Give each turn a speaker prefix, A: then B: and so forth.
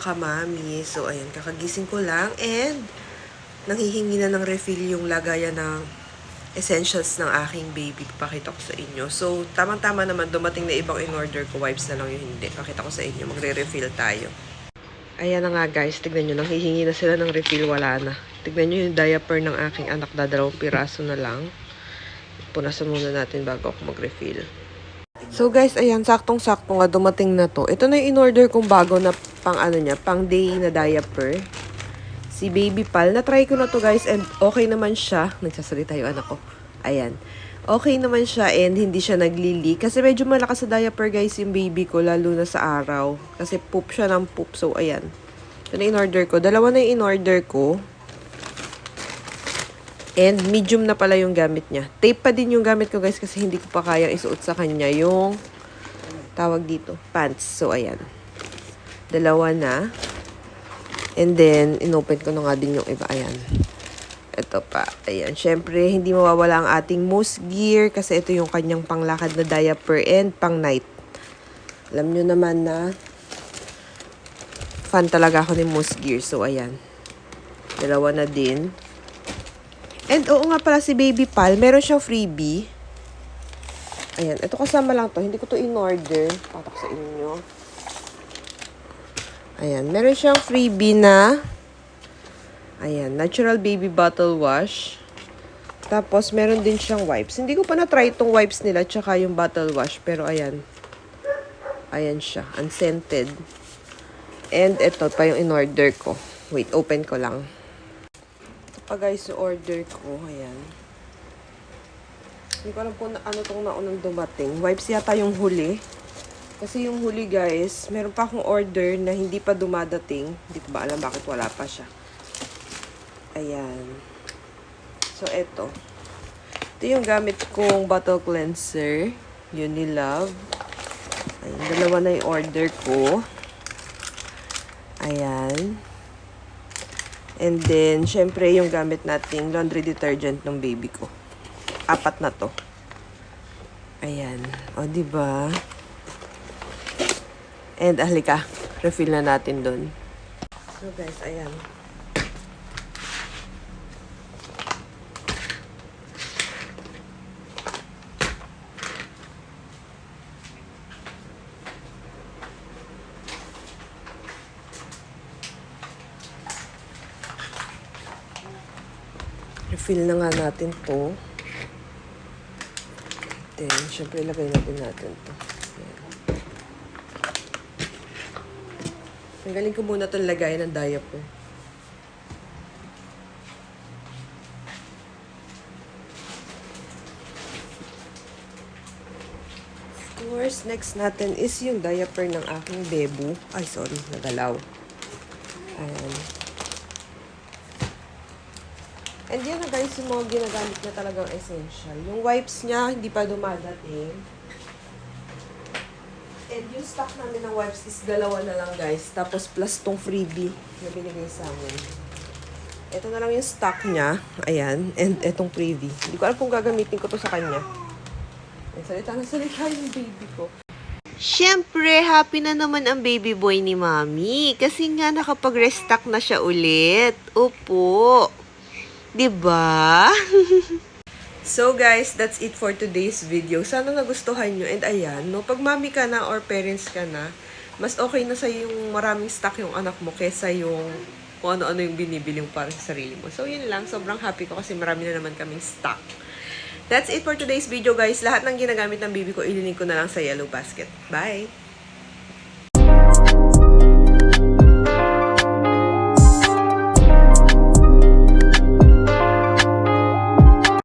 A: kamami. So, ayan, kakagising ko lang and nanghihingi na ng refill yung lagayan ng essentials ng aking baby. Pakita ko sa inyo. So, tamang-tama naman, dumating na ibang in-order ko. Wipes na lang yung hindi. Pakita ko sa inyo. Magre-refill tayo. Ayan na nga guys. Tignan nyo. Nanghihingi na sila ng refill. Wala na. Tignan nyo yung diaper ng aking anak. Dalawang piraso na lang. Punasan muna natin bago ako mag-refill. So guys, ayan, saktong-sakto nga dumating na to. Ito na yung in-order kong bago na pang day na diaper. Si Baby Pal. Na-try ko na to guys and okay naman siya. Nagsasalita yung anak ko. Ayan. Okay naman siya and hindi siya nagli-leak. Kasi medyo malakas sa diaper guys yung baby ko, lalo na sa araw. Kasi poop siya ng poop. So ayan. Ito na in-order ko. Dalawa na yung in-order ko. And medium na pala yung gamit niya. Tape pa din yung gamit ko guys kasi hindi ko pa kayang isuot sa kanya yung tawag dito, pants. So ayan. Dalawa na. And then, inopen ko na nga din yung iba. Ayan. Ito pa. Ayan. Syempre, hindi mawawala ang ating Moose Gear kasi ito yung kanyang panglakad na diaper and pang night. Alam nyo naman na fan talaga ako ni Moose Gear. So ayan. Dalawa na din. And oo nga pala si Baby Pal, meron siyang freebie. Ayan, ito kasama lang to. Hindi ko to in-order. Patak sa inyo. Ayan, meron siyang freebie na ayan, natural baby bottle wash. Tapos, meron din siyang wipes. Hindi ko pa na-try itong wipes nila tsaka yung bottle wash. Pero ayan. Ayan siya, unscented. And ito pa yung in-order ko. Wait, open ko lang. Guys, yung order ko, ayan. Hindi ko alam kung ano tong naunang dumating. Wipes yata yung huli. Kasi yung huli guys, meron pa akong order na hindi pa dumadating. Hindi ko ba alam bakit wala pa siya. Ayan. So, eto. Ito yung gamit kong bottle cleanser. Unilove. Ayan, dalawa na yung order ko. Ayan. And then, syempre, yung gamit nating laundry detergent ng baby ko. 4 na to. Ayan. O, diba? And, halika. Refill na natin dun. So, guys, ayan. Refill na nga natin to. Then, syempre, ilagay natin to. Ayan. Tanggalin ko muna itong lagay ng diaper. Of course, next natin is yung diaper ng aking bebu. Ay, sorry, nagalaw. Ayan. And yan na guys, yung mga ginagamit na talagang essential. Yung wipes niya, hindi pa dumadating. And yung stock namin ng wipes is 2 na lang guys. Tapos plus tong freebie na binigay sa amin. Ito na lang yung stock niya. Ayan. And etong freebie. Hindi ko alam kung gagamitin ko to sa kanya. Ay, salita yung baby ko. Siyempre, happy na naman ang baby boy ni Mami. Kasi nga nakapag-restock na siya ulit. Opo. Diba? So guys, that's it for today's video. Sana nagustuhan nyo. And ayan, no, pag mami ka na or parents ka na, mas okay na sa yung maraming stock yung anak mo kesa yung kung ano-ano yung binibili mo para sa sarili mo. So yun lang, sobrang happy ko kasi marami na naman kaming stock. That's it for today's video guys. Lahat ng ginagamit ng baby ko, ililink ko na lang sa yellow basket. Bye!